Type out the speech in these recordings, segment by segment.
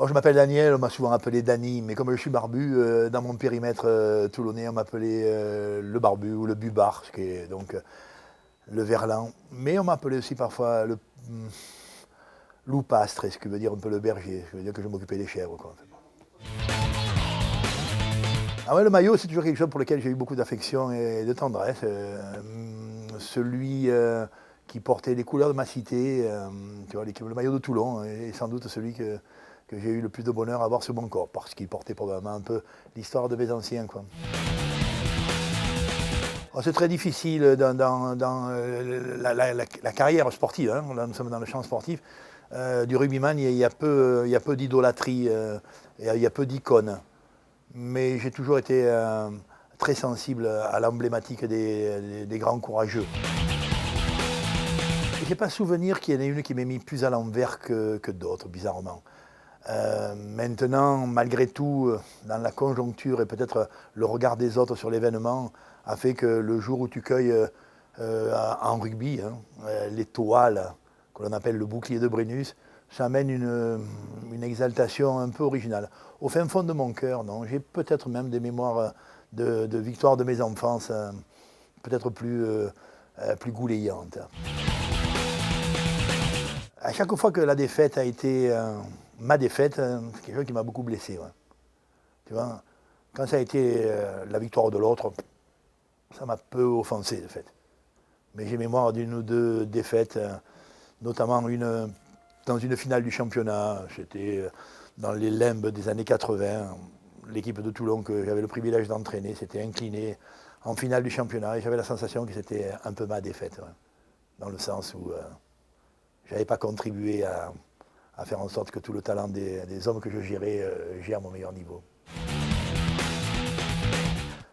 Bon, je m'appelle Daniel, on m'a souvent appelé Dany, mais comme je suis barbu, dans mon périmètre toulonnais, on m'appelait le barbu ou le bubard, ce qui est donc le verlan. Mais on m'appelait aussi parfois le loupastre, ce qui veut dire un peu le berger, ce qui veut dire que je m'occupais des chèvres, quoi. Ah ouais, le maillot, c'est toujours quelque chose pour lequel j'ai eu beaucoup d'affection et de tendresse. Celui qui portait les couleurs de ma cité, tu vois, le maillot de Toulon, est sans doute celui que j'ai eu le plus de bonheur à avoir sur mon corps, parce qu'il portait probablement un peu l'histoire de mes anciens, quoi. Oh, c'est très difficile dans la carrière sportive, hein. Là, nous sommes dans le champ sportif. Du rugbyman, il y a peu d'idolâtrie, il y a peu d'icônes. Mais j'ai toujours été très sensible à l'emblématique des grands courageux. Je n'ai pas souvenir qu'il y en ait une qui m'ait mis plus à l'envers que d'autres, bizarrement. Maintenant, malgré tout, dans la conjoncture et peut-être le regard des autres sur l'événement, a fait que le jour où tu cueilles en rugby, hein, l'étoile, que l'on appelle le bouclier de Brennus, ça amène une exaltation un peu originale. Au fin fond de mon cœur, non, j'ai peut-être même des mémoires de victoires de mes enfances, peut-être plus gouléantes. À chaque fois que la défaite a été ma défaite, c'est quelque chose qui m'a beaucoup blessé. Ouais. Tu vois, quand ça a été la victoire de l'autre, ça m'a peu offensé, de fait. Mais j'ai mémoire d'une ou deux défaites, notamment dans une finale du championnat. J'étais dans les limbes des années 80. L'équipe de Toulon que j'avais le privilège d'entraîner s'était inclinée en finale du championnat et j'avais la sensation que c'était un peu ma défaite, ouais. Dans le sens où je n'avais pas contribué à faire en sorte que tout le talent des hommes que je gérais gère mon meilleur niveau.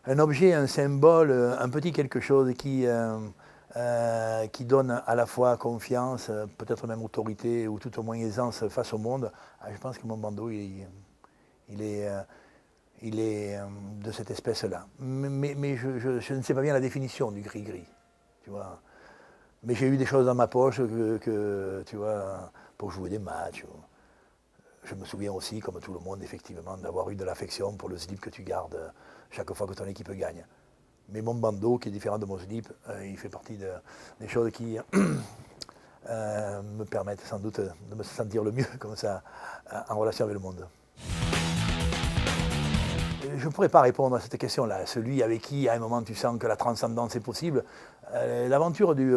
Un objet, un symbole, un petit quelque chose qui donne à la fois confiance, peut-être même autorité ou tout au moins aisance face au monde, je pense que mon bandeau, il est de cette espèce-là. Mais je ne sais pas bien la définition du gris-gris, tu vois. Mais j'ai eu des choses dans ma poche tu vois, pour jouer des matchs. Je me souviens aussi, comme tout le monde, effectivement, d'avoir eu de l'affection pour le slip que tu gardes chaque fois que ton équipe gagne. Mais mon bandeau, qui est différent de mon slip, il fait partie des choses qui me permettent sans doute de me sentir le mieux comme ça en relation avec le monde. Je ne pourrais pas répondre à cette question-là. Celui avec qui, à un moment, tu sens que la transcendance est possible. L'aventure du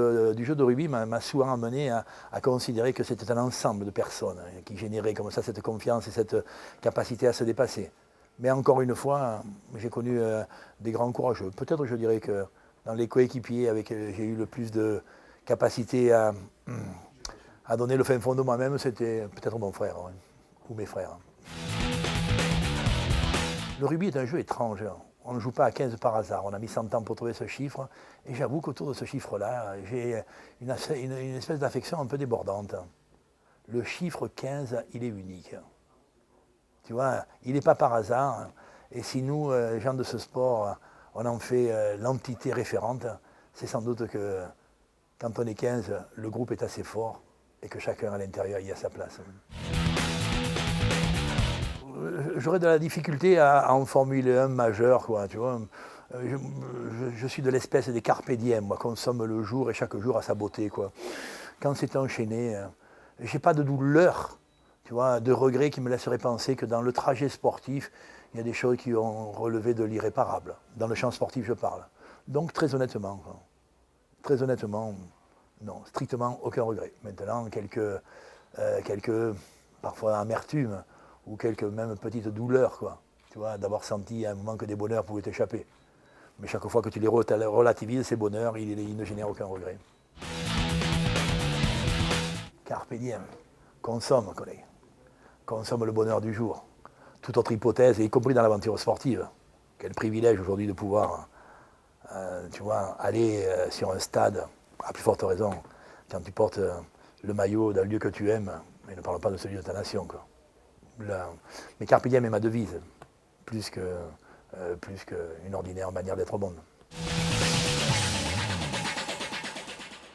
jeu de rugby m'a souvent amené à considérer que c'était un ensemble de personnes qui généraient comme ça cette confiance et cette capacité à se dépasser. Mais encore une fois, j'ai connu des grands courageux. Peut-être je dirais que dans les coéquipiers avec qui j'ai eu le plus de capacité à donner le fin fond de moi-même, c'était peut-être mon frère, ouais, ou mes frères. Le rugby est un jeu étrange. On ne joue pas à 15 par hasard. On a mis 100 ans pour trouver ce chiffre. Et j'avoue qu'autour de ce chiffre-là, j'ai une espèce d'affection un peu débordante. Le chiffre 15, il est unique. Tu vois, il n'est pas par hasard. Et si nous, gens de ce sport, on en fait l'entité référente, c'est sans doute que quand on est 15, le groupe est assez fort et que chacun à l'intérieur y a sa place. J'aurais de la difficulté à en formuler un majeur, quoi, tu vois. Je suis de l'espèce des carpe diem, moi, consomme le jour et chaque jour a sa beauté, quoi. Quand c'est enchaîné, j'ai pas de douleur, tu vois, de regret qui me laisserait penser que dans le trajet sportif, il y a des choses qui ont relevé de l'irréparable. Dans le champ sportif, je parle. Donc, très honnêtement, non, strictement aucun regret. Maintenant, quelques parfois amertumes, ou quelques même petites douleurs, quoi. Tu vois, d'avoir senti à un moment que des bonheurs pouvaient t'échapper. Mais chaque fois que tu les relativises, ces bonheurs, ils ne génèrent aucun regret. Carpe diem, consomme, collègue. Consomme le bonheur du jour. Toute autre hypothèse, y compris dans l'aventure sportive. Quel privilège aujourd'hui de pouvoir, tu vois, aller sur un stade, à plus forte raison, quand tu portes le maillot d'un lieu que tu aimes, mais ne parlons pas de celui de ta nation, quoi. Mais carpe diem est ma devise, plus qu'une ordinaire manière d'être au monde.